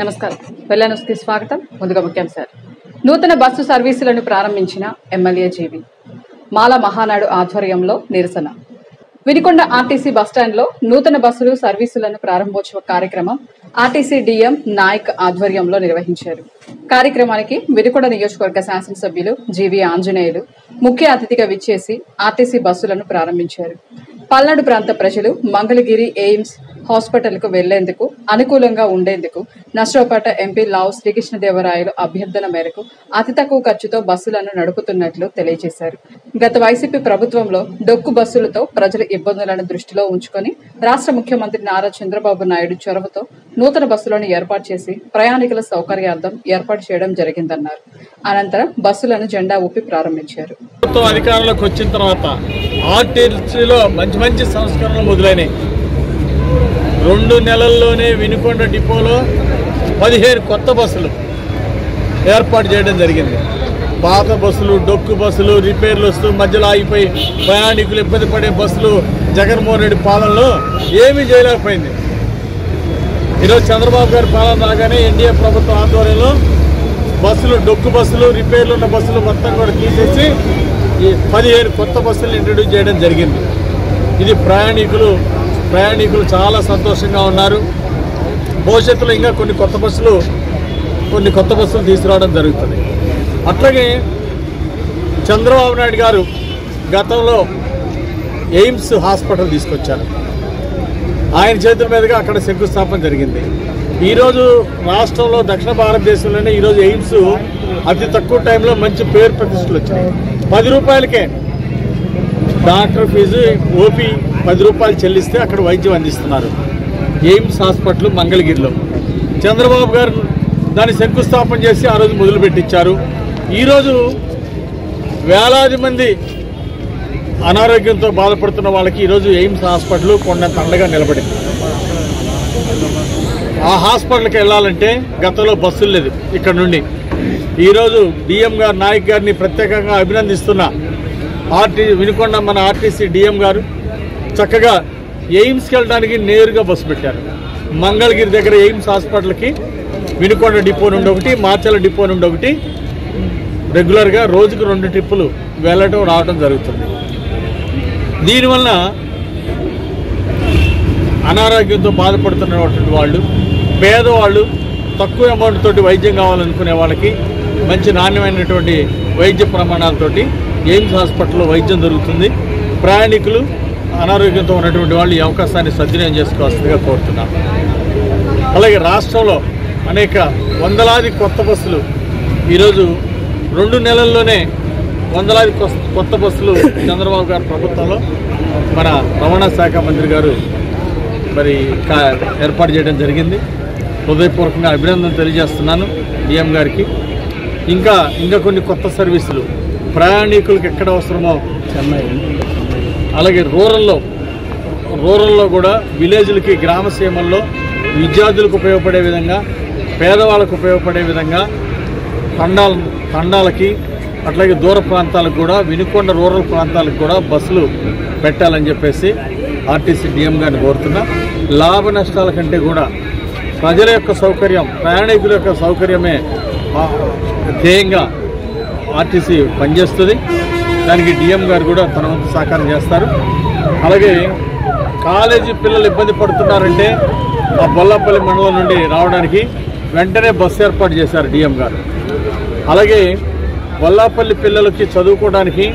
నమస్కారం. వెల్లనూస్కి స్వాగతం. ముందుగా ముఖ్యాంశాలు. నూతన బస్సు సర్వీసులను ప్రారంభించిన ఎమ్మెల్యే జీవి. మాల మహానాడు ఆధ్వర్యంలో నిరసన. వినుకొండ ఆర్టీసీ బస్టాండ్లో నూతన బస్సులు సర్వీసులను ప్రారంభోత్సవ కార్యక్రమం ఆర్టీసీ డిఎం నాయక్ ఆధ్వర్యంలో నిర్వహించారు. కార్యక్రమానికి వినుకొండ నియోజకవర్గ శాసనసభ్యులు జీవి ఆంజనేయులు ముఖ్య అతిథిగా విచ్చేసి ఆర్టీసీ బస్సులను ప్రారంభించారు. పల్నాడు ప్రాంత ప్రజలు మంగళగిరి ఎయిమ్స్ హాస్పిటల్ కు వెళ్లేందుకు అనుకూలంగా ఉండేందుకు నర్సరావుపేట ఎంపీ లావు శ్రీకృష్ణదేవరాయలు అభ్యర్థన మేరకు అతి తక్కువ ఖర్చుతో బస్సులను నడుపుతున్నట్లు తెలియజేశారు. గత వైసీపీ ప్రభుత్వంలో డొక్కు బస్సులతో ప్రజల ఇబ్బందులను దృష్టిలో ఉంచుకొని రాష్ట్ర ముఖ్యమంత్రి నారా చంద్రబాబు నాయుడు చొరవతో నూతన బస్సులను ఏర్పాటు చేసి ప్రయాణికుల సౌకర్యార్థం ఏర్పాటు చేయడం జరిగిందన్నారు. అనంతరం బస్సులను జెండా ఊపి ప్రారంభించారు. అధికారంలోకి వచ్చిన తర్వాత ఆర్టీసీలో మంచి సంస్కరణలు మొదలైనవి. 2 నెలల్లోనే వినుకొండ డిపోలో 15 కొత్త బస్సులు ఏర్పాటు చేయడం జరిగింది. పాత బస్సులు, డొక్కు బస్సులు, రిపేర్లు వస్తూ మధ్యలో ఆగిపోయి ప్రయాణికులు ఇబ్బంది పడే బస్సులు జగన్మోహన్ రెడ్డి పాలనలో ఏమీ చేయలేకపోయింది. ఈరోజు చంద్రబాబు గారి పాలన రాగానే ఎన్డీఏ ప్రభుత్వం ఆధ్వర్యంలో బస్సులు, డొక్కు బస్సులు, రిపేర్లు ఉన్న బస్సులు మొత్తం కూడా తీసేసి ఈ 15 కొత్త బస్సులు ఇంట్రడ్యూస్ చేయడం జరిగింది. ఇది ప్రయాణికులు చాలా సంతోషంగా ఉన్నారు. భవిష్యత్తులో ఇంకా కొన్ని కొత్త బస్సులు తీసుకురావడం జరుగుతుంది. అట్లాగే చంద్రబాబు నాయుడు గారు గతంలో ఎయిమ్స్ హాస్పిటల్ తీసుకొచ్చారు. ఆయన చేతుల మీదుగా అక్కడ శంకుస్థాపన జరిగింది. ఈరోజు రాష్ట్రంలో దక్షిణ భారతదేశంలోనే ఈరోజు ఎయిమ్స్ అతి తక్కువ టైంలో మంచి పేరు ప్రతిష్టలు వచ్చినాయి. 10 రూపాయలకే డాక్టర్ ఫీజు, ఓపీ 10 రూపాయలు చెల్లిస్తే అక్కడ వైద్యం అందిస్తున్నారు. ఎయిమ్స్ హాస్పిటల్ మంగళగిరిలో చంద్రబాబు గారు దాన్ని శంకుస్థాపన చేసి ఆ రోజు మొదలుపెట్టించారు. ఈరోజు వేలాది మంది అనారోగ్యంతో బాధపడుతున్న వాళ్ళకి ఈరోజు ఎయిమ్స్ హాస్పిటల్ కొండంత అండగా నిలబడింది. ఆ హాస్పిటల్కి వెళ్ళాలంటే గతంలో బస్సులు లేదు. ఇక్కడ నుండి ఈరోజు డిఎం గారు, నాయక్ గారిని ప్రత్యేకంగా అభినందిస్తున్న వినుకొండ మన ఆర్టీసీ డిఎం గారు చక్కగా ఎయిమ్స్కి వెళ్ళడానికి నేరుగా బస్సు పెట్టారు. మంగళగిరి దగ్గర ఎయిమ్స్ హాస్పిటల్కి వినుకొండ డిపో నుండి ఒకటి, మాచల డిపో నుండి ఒకటి రెగ్యులర్గా రోజుకు 2 ట్రిప్పులు వెళ్ళటం రావడం జరుగుతుంది. దీనివల్ల అనారోగ్యంతో బాధపడుతున్నటువంటి వాళ్ళు, పేదవాళ్ళు, తక్కువ అమౌంట్ తోటి వైద్యం కావాలనుకునే వాళ్ళకి మంచి నాణ్యమైనటువంటి వైద్య ప్రమాణాలతోటి ఎయిమ్స్ హాస్పిటల్లో వైద్యం జరుగుతుంది. ప్రయాణికులు, అనారోగ్యంతో ఉన్నటువంటి వాళ్ళు ఈ అవకాశాన్ని సద్వినియోగం చేసుకోవాల్సిందిగా కోరుతున్నాను. అలాగే రాష్ట్రంలో అనేక వందలాది కొత్త బస్సులు ఈరోజు 2 నెలల్లోనే వందలాది కొత్త బస్సులు చంద్రబాబు గారి ప్రభుత్వంలో మన రవాణా శాఖ మంత్రి గారు మరి ఏర్పాటు చేయడం జరిగింది. హృదయపూర్వకంగా అభినందన తెలియజేస్తున్నాను డిఎం గారికి. ఇంకా కొన్ని కొత్త సర్వీసులు ప్రయాణికులకు ఎక్కడ అవసరమో చెన్నై, అలాగే రూరల్లో కూడా విలేజ్లకి, గ్రామసీమల్లో విద్యార్థులకు ఉపయోగపడే విధంగా, పేదవాళ్ళకు ఉపయోగపడే విధంగా తండాలకి, అట్లాగే దూర ప్రాంతాలకు కూడా, వినుకొండ రూరల్ ప్రాంతాలకు కూడా బస్సులు పెట్టాలని చెప్పేసి ఆర్టీసీ డిఎం గారిని కోరుతున్నా. లాభ నష్టాల కంటే కూడా ప్రజల యొక్క సౌకర్యం, ప్రయాణికుల యొక్క సౌకర్యమే ధ్యేయంగా ఆర్టీసీ పనిచేస్తుంది. దానికి డిఎం గారు కూడా తన వంతు సహకారం చేస్తారు. అలాగే కాలేజీ పిల్లలు ఇబ్బంది పడుతున్నారంటే ఆ బొల్లాపల్లి మండలం నుండి రావడానికి వెంటనే బస్సు ఏర్పాటు చేశారు డిఎం గారు. అలాగే బొల్లాపల్లి పిల్లలకి చదువుకోవడానికి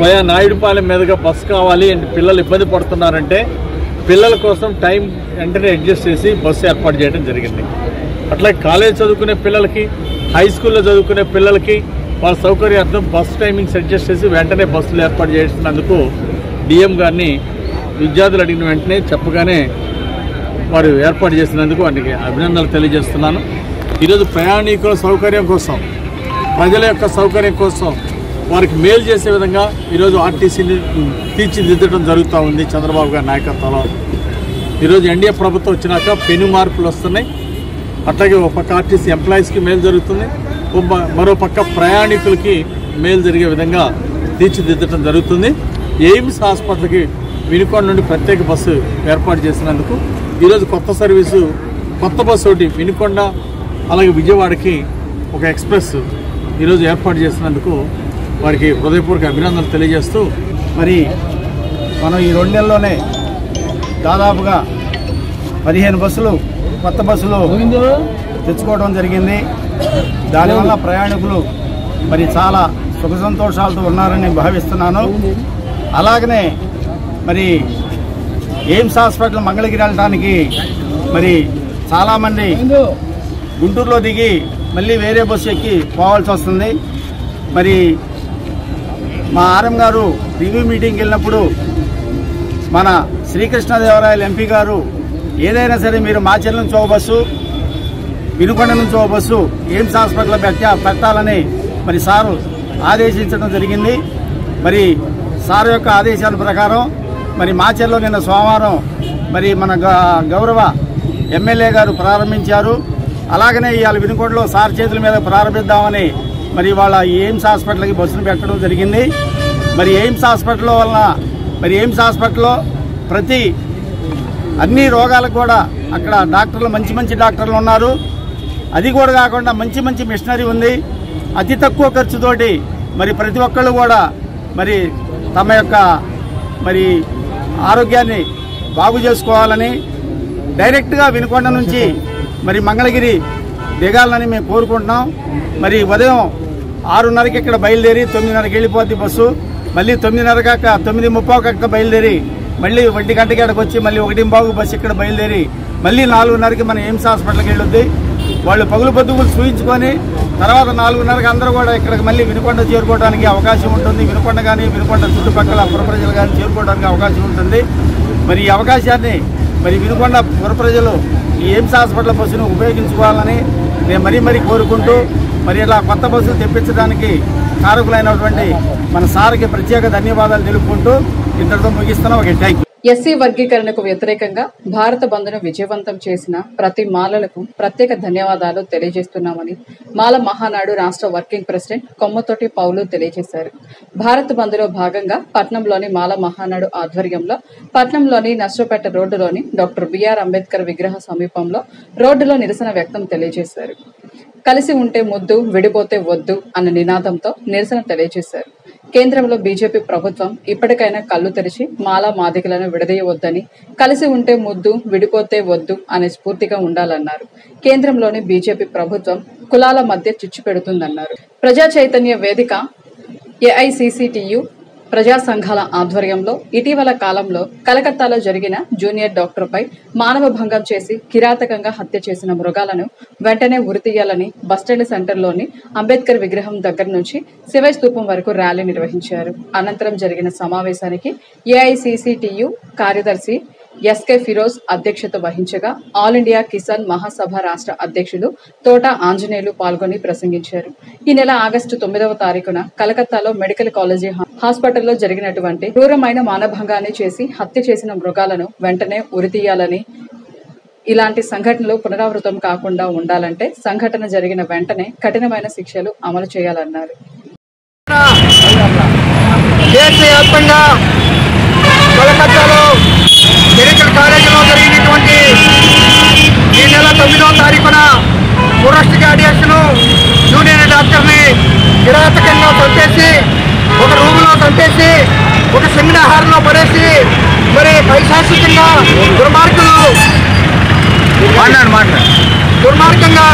వయా నాయుడుపాలెం మీదుగా బస్సు కావాలి అంటే పిల్లలు ఇబ్బంది పడుతున్నారంటే పిల్లల కోసం టైం వెంటనే అడ్జస్ట్ చేసి బస్సు ఏర్పాటు చేయడం జరిగింది. అట్లాగే కాలేజ్ చదువుకునే పిల్లలకి, హై స్కూల్లో చదువుకునే పిల్లలకి వాళ్ళ సౌకర్యార్థం బస్సు టైమింగ్స్ అడ్జస్ట్ చేసి వెంటనే బస్సులు ఏర్పాటు చేసినందుకు డిఎం గారిని విద్యార్థులు అడిగిన వెంటనే చెప్పగానే వారు ఏర్పాటు చేసినందుకు వారికి అభినందనలు తెలియజేస్తున్నాను. ఈరోజు ప్రయాణికుల సౌకర్యం కోసం, ప్రజల యొక్క సౌకర్యం కోసం వారికి మేలు చేసే విధంగా ఈరోజు ఆర్టీసీని తీర్చిదిద్దడం జరుగుతూ ఉంది చంద్రబాబు గారి నాయకత్వంలో. ఈరోజు ఎన్డీఏ ప్రభుత్వం వచ్చినాక పెను మార్పులు వస్తున్నాయి. అట్లాగే ఒక పక్క ఆర్టీసీ ఎంప్లాయీస్కి మేలు జరుగుతుంది, మరో పక్క ప్రయాణికులకి మేలు జరిగే విధంగా తీర్చిదిద్దడం జరుగుతుంది. ఎయిమ్స్ హాస్పిటల్కి వినుకొండ నుండి ప్రత్యేక బస్సు ఏర్పాటు చేసినందుకు ఈరోజు కొత్త సర్వీసు కొత్త బస్సు ఒకటి వినుకొండ అలాగే విజయవాడకి ఒక ఎక్స్ప్రెస్ ఈరోజు ఏర్పాటు చేసినందుకు వారికి హృదయపూర్వక అభినందనలు తెలియజేస్తూ, మరి మనం ఈ 2 నెలల్లోనే దాదాపుగా 15 బస్సులు కొత్త బస్సులు తెచ్చుకోవడం జరిగింది. దానివల్ల ప్రయాణికులు మరి చాలా సుఖ సంతోషాలతో ఉన్నారని భావిస్తున్నాను. అలాగనే మరి ఎయిమ్స్ హాస్పిటల్ మంగళగిరి వెళ్ళడానికి మరి చాలామంది గుంటూరులో దిగి మళ్ళీ వేరే బస్సు ఎక్కి పోవాల్సి వస్తుంది. మరి మా ఆర్ఎం గారు రివ్యూ మీటింగ్కి వెళ్ళినప్పుడు మన శ్రీకృష్ణదేవరాయలు ఎంపీ గారు ఏదైనా సరే మీరు మాచర్ల నుంచి ఒక బస్సు, వినుకొండ నుంచి ఒక బస్సు ఎయిమ్స్ హాస్పిటల్లో పెట్టాలని మరి సారు ఆదేశించడం జరిగింది. మరి సార్ యొక్క ఆదేశాల ప్రకారం మరి మాచర్లో నిన్న సోమవారం మరి మన గౌరవ ఎమ్మెల్యే గారు ప్రారంభించారు. అలాగనే ఇవాళ వినుకొండలో సార్ చేతుల మీద ప్రారంభిద్దామని మరి వాళ్ళ ఎయిమ్స్ హాస్పిటల్కి బస్సును పెట్టడం జరిగింది. మరి ఎయిమ్స్ హాస్పిటల్ వలన మరి ఎయిమ్స్ హాస్పిటల్లో ప్రతి అన్ని రోగాలకు కూడా అక్కడ డాక్టర్లు మంచి డాక్టర్లు ఉన్నారు. అది కూడా కాకుండా మంచి మిషనరీ ఉంది. అతి తక్కువ ఖర్చుతోటి మరి ప్రతి ఒక్కళ్ళు కూడా మరి తమ యొక్క మరి ఆరోగ్యాన్ని బాగు చేసుకోవాలని డైరెక్ట్గా వినుకొండ నుంచి మరి మంగళగిరి దిగాలని మేము కోరుకుంటున్నాం. మరి ఉదయం 6:30కి ఇక్కడ బయలుదేరి 9:30కి వెళ్ళిపోద్ది బస్సు. మళ్ళీ 9:30 9:30 బయలుదేరి మళ్ళీ 1 గంటకి ఇక్కడికి వచ్చి మళ్ళీ 1:15 బస్సు ఇక్కడ బయలుదేరి మళ్ళీ 4:30కి మన ఎయిమ్స్ హాస్పిటల్కి వెళ్ళొద్ది. వాళ్ళు పగులు పొద్దుగులు చూయించుకొని తర్వాత 4:30కి అందరూ కూడా ఇక్కడికి మళ్ళీ వినుకొండ చేరుకోవడానికి అవకాశం ఉంటుంది. వినుకొండ కానీ వినుకొండ చుట్టుపక్కల పుర ప్రజలు కానీ చేరుకోవడానికి అవకాశం ఉంటుంది. మరి ఈ అవకాశాన్ని మరి వినుకొండ పుర ప్రజలు ఈ ఎయిమ్స్ హాస్పిటల్ బస్సును ఉపయోగించుకోవాలని నేను మరీ కోరుకుంటూ మరి ఇలా కొత్త బస్సులు తెప్పించడానికి కారకులైనటువంటి మన సార్కి ప్రత్యేక ధన్యవాదాలు తెలుపుకుంటూ ఇంతటితో ముగిస్తున్నాం. Okay, thank you. ఎస్సీ వర్గీకరణకు వ్యతిరేకంగా భారత బంద్ను విజయవంతం చేసిన ప్రతి మాలలకు ప్రత్యేక ధన్యవాదాలు తెలియజేస్తున్నామని మాల మహానాడు రాష్ట్ర వర్కింగ్ ప్రెసిడెంట్ కొమ్మతోటి పౌలు తెలియజేశారు. భారత బంద్లో భాగంగా పట్నంలోని మాల మహానాడు ఆధ్వర్యంలో పట్నంలోని నష్టపేట రోడ్డులోని డాక్టర్ బిఆర్ అంబేద్కర్ విగ్రహ సమీపంలో రోడ్డులో నిరసన వ్యక్తం తెలియజేశారు. కలిసి ఉంటే ముద్దు, విడిపోతే వద్దు అన్న నినాదంతో నిరసన తెలియజేశారు. కేంద్రంలో బీజేపీ ప్రభుత్వం ఇప్పటికైనా కళ్లు తెరిచి మాలా మాదిగలను విడదీయవద్దని, కలిసి ఉంటే ముద్దు, విడిపోతే వద్దు అనే స్ఫూర్తిగా ఉండాలన్నారు. కేంద్రంలోని బీజేపీ ప్రభుత్వం కులాల మధ్య చిచ్చు పెడుతుందన్నారు. ప్రజా చైతన్య వేదిక, ఏఐసిసిటియు, ప్రజా సంఘాల ఆధ్వర్యంలో ఇటీవల కాలంలో కలకత్తాలో జరిగిన జూనియర్ డాక్టర్పై మానవ భంగం చేసి కిరాతకంగా హత్య చేసిన మృగాలను వెంటనే ఉరితీయాలని బస్టాండ్ సెంటర్లోని అంబేద్కర్ విగ్రహం దగ్గర నుంచి శివయ్య స్తూపం వరకు ర్యాలీ నిర్వహించారు. అనంతరం జరిగిన సమావేశానికి ఏఐసిసిటియు కార్యదర్శి ఎస్కే ఫిరోజ్ అధ్యక్షత వహించగా ఆల్ ఇండియా కిసాన్ మహాసభ రాష్ట్ర అధ్యక్షులు తోట ఆంజనేయులు పాల్గొని ప్రసంగించారు. ఈ నెల ఆగస్టు 9వ తారీఖున కలకత్తాలో మెడికల్ కాలేజీ హాస్పిటల్లో జరిగినటువంటి క్రూరమైన మానభంగాన్ని చేసి హత్య చేసిన మృగాలను వెంటనే ఉరితీయాలని, ఇలాంటి సంఘటనలు పునరావృతం కాకుండా ఉండాలంటే సంఘటన జరిగిన వెంటనే కఠినమైన శిక్షలు అమలు చేయాలన్నారు. కలకత్తాలో మెడికల్ కాలేజీలో జరిగినటువంటి ఈ నెల 9వ తారీఖున ఫారెస్ట్ గార్డియన్స్ను జూనియర్ డాక్టర్ని కిరాతకంగా చంపేసి ఒక రూములో చంపేసి ఒక సెమినార్ హాల్లో పడేసి మరి పైశాసికంగా దుర్మార్గంగా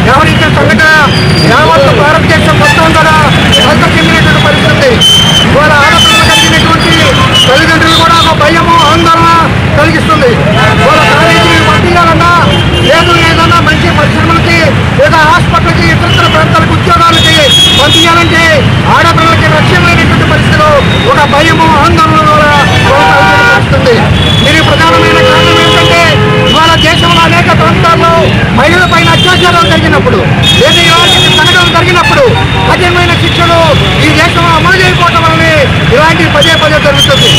వ్యవహరించిన సంఘటన యావత్ భారతదేశం మొత్తం కూడా అంత చెందినటువంటి పరిస్థితి. ఇవాళ ఆడపిల్లలు కలిగినటువంటి తల్లిదండ్రులు కూడా ఒక భయము, ఆందోళన కలిగిస్తుంది. వాళ్ళ కాలేజీకి పంపించాలన్నా లేదన్నా మంచి పరిశ్రమలకి లేదా హాస్పిటల్కి ఇతర ప్రాంతాలకు ఉద్యోగాలకి పంపించాలంటే ఆడపిల్లలకి రక్షణ లేనటువంటి పరిస్థితిలో ఒక భయము, ఆందోళన కూడా కొనసాగుతుంది. దీనికి ప్రధానమైన కారణం ఏంటంటే ఇవాళ దేశంలో అనేక ప్రాంతాల్లో మహిళల పైన అత్యాచారాలు జరిగినప్పుడు లేదా ఇలాంటి సంఘటనలు జరిగినప్పుడు కఠినమైన శిక్షలు ఈ దేశంలో అమలు చేయకపోవడం వల్లనే ఇలాంటివి పదే జరుగుతుంది.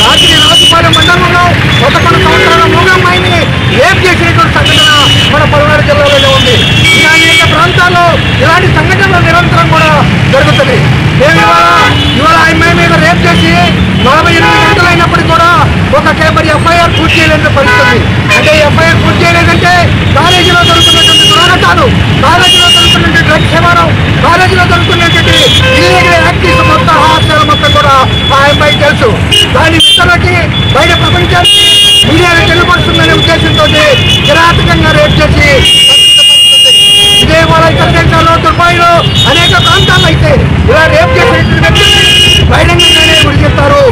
రాజుపాలెం మండలంలో 11 సంవత్సరాల మూగమ్మాయిని రేప్ చేసినటువంటి సంఘటన మన పల్నాడు జిల్లాలోనే ఉంది. ఈ అనేక ప్రాంతాల్లో ఇలాంటి సంఘటనలు నిరంతరం కూడా జరుగుతుంది. మేము ఇవాళ అమ్మాయి మీద రేప్ చేసి 48 గంటలు అయినప్పటికీ కూడా మరి ఎఫ్ఐఆర్ పూర్తి చేయలేని పరిస్థితి. అంటే ఎఫ్ఐఆర్ పూర్తి చేయలేదంటే కాలేజీలో జరుగుతున్నటువంటి దురాఘాతాలు, కాలేజీలో జరుగుతున్నటువంటి డ్రగ్స్ వ్యవహారం, కాలేజీలో జరుగుతున్నటువంటి ఇల్లీగల్ యాక్టివిటీస్ మొత్తం హాస్యాలు మొత్తం కూడా ఆ అమ్మాయి తెలుసు. దాని ఇతరులకి బయట ప్రపంచానికి మీడియాలో తెలియపరుస్తుందనే ఉద్దేశంతో కిరాతకంగా రేపు చేసి ఇదే వాళ్ళ ఇతర దేశాల్లో దుబాయ్లో అనేక ప్రాంతాల్లో అయితే ఇలా రేపు చేసినటువంటి బహిరంగంగానే గురి చెప్తారు.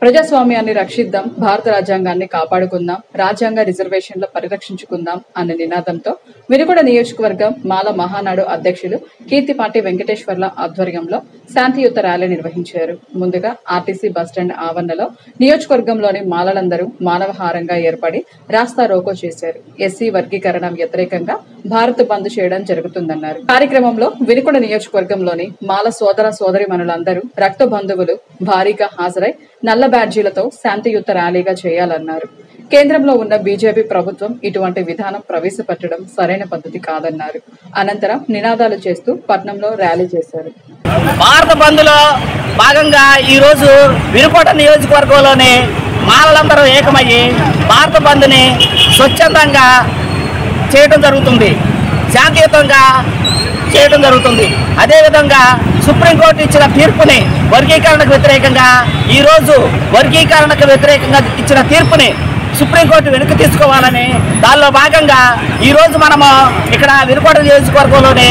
ప్రజాస్వామ్యాన్ని రక్షిద్దాం, భారత రాజ్యాంగాన్ని కాపాడుకుందాం, రాజ్యాంగ రిజర్వేషన్ల పరిరక్షించుకుందాం అనే నినాదంతో వినుకొండ నియోజకవర్గం మాల మహానాడు అధ్యక్షులు కీర్తిపాటి వెంకటేశ్వర్ల ఆధ్వర్యంలో శాంతియుత ర్యాలీ నిర్వహించారు. ముందుగా ఆర్టీసీ బస్టాండ్ ఆవరణలో నియోజకవర్గంలోని మాలలందరూ మానవహారంగా ఏర్పడి రాస్తా రోకో చేశారు. ఎస్సీ వర్గీకరణ వ్యతిరేకంగా భారత్ బంద్ చేయడం జరుగుతుందన్నారు. కార్యక్రమంలో వినుకొండ నియోజకవర్గంలోని మాల సోదర సోదరీమణులందరూ రక్త బంధువులు భారీగా హాజరై నల్ల బ్యాడ్జీలతో శాంతియుత ర్యాలీగా చేయాలన్నారు. కేంద్రంలో ఉన్న బీజేపీ ప్రభుత్వం ఇటువంటి విధానం ప్రవేశపెట్టడం సరైన పద్ధతి కాదన్నారు. అనంతరం నినాదాలు చేస్తూ పట్నంలో ర్యాలీ చేశారు. భారత బంద్లో భాగంగా ఈరోజు వినుకొండ నియోజకవర్గంలోని మాలలందరూ ఏకమయ్యి భారత బంద్ని స్వచ్ఛందంగా చేయడం జరుగుతుంది, శాంతియుతంగా చేయడం జరుగుతుంది. అదేవిధంగా సుప్రీంకోర్టు ఇచ్చిన తీర్పుని వర్గీకరణకు వ్యతిరేకంగా ఈరోజు వర్గీకరణకు వ్యతిరేకంగా ఇచ్చిన తీర్పుని సుప్రీంకోర్టు వెనక్కి తీసుకోవాలని దానిలో భాగంగా ఈరోజు మనము ఇక్కడ వినుకొండ నియోజకవర్గంలోని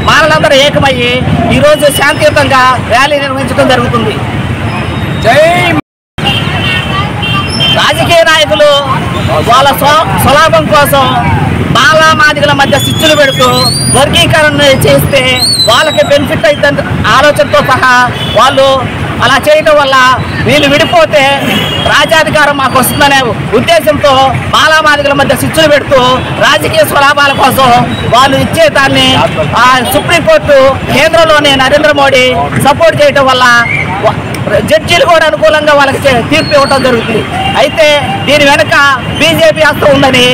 మానవులందరూ ఏకమయ్యి ఈరోజు శాంతియుతంగా ర్యాలీ నిర్వహించడం జరుగుతుంది. జై రాజకీయ నాయకులు వాళ్ళ స్వలాభం కోసం మాలా మాదిగల మధ్య శిక్షలు పెడుతూ వర్గీకరణ చేస్తే వాళ్ళకి బెనిఫిట్ అవుతుంది ఆలోచనతో సహా వాళ్ళు అలా చేయడం వల్ల వీళ్ళు విడిపోతే రాజ్యాధికారం మాకు వస్తుందనే ఉద్దేశంతో మాలా మాదిగల మధ్య శిక్షలు పెడుతూ రాజకీయ స్వలాభాల కోసం వాళ్ళు ఇచ్చే దాన్ని సుప్రీంకోర్టు కేంద్రంలోని నరేంద్ర మోడీ సపోర్ట్ చేయడం వల్ల జడ్జీలు కూడా అనుకూలంగా వాళ్ళకి తీర్పు ఇవ్వడం జరుగుతుంది. అయితే దీని వెనుక బీజేపీ హస్తం ఉందని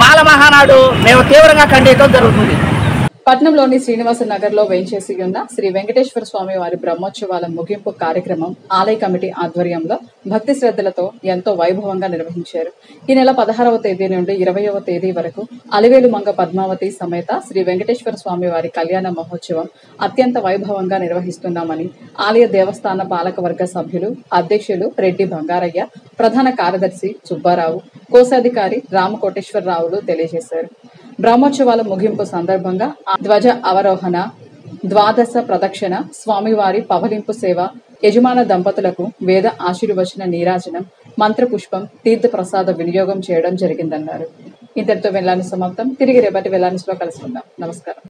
మాల మహానాడు మేము తీవ్రంగా ఖండించడం జరుగుతుంది. పట్నంలోని శ్రీనివాస నగర్ లో వేంచేసి ఉన్న శ్రీ వెంకటేశ్వర స్వామి వారి బ్రహ్మోత్సవాల ముగింపు కార్యక్రమం ఆలయ కమిటీ ఆధ్వర్యంలో భక్తి శ్రద్ధలతో ఎంతో వైభవంగా నిర్వహించారు. ఈ నెల 16వ తేదీ నుండి 20వ తేదీ వరకు అలివేలు మంగ పద్మావతి సమేత శ్రీ వెంకటేశ్వర స్వామి వారి కళ్యాణ మహోత్సవం అత్యంత వైభవంగా నిర్వహిస్తున్నామని ఆలయ దేవస్థాన పాలకవర్గ సభ్యులు అధ్యక్షులు రెడ్డి బంగారయ్య, ప్రధాన కార్యదర్శి సుబ్బారావు, కోశాధికారి రామకోటేశ్వరరావులు తెలియజేశారు. బ్రహ్మోత్సవాల ముగింపు సందర్భంగా ధ్వజ అవరోహణ, ద్వాదశ ప్రదక్షిణ, స్వామివారి పవలింపు సేవ, యజమాన దంపతులకు వేద ఆశీర్వచన నీరాజనం, మంత్రపుష్పం, తీర్థ ప్రసాద వినియోగం చేయడం జరిగిందన్నారు. ఇంతటితో వెళ్లాని సమాప్తం. తిరిగి రేపటి వెళ్లానిలో కలుసుకుందాం. నమస్కారం.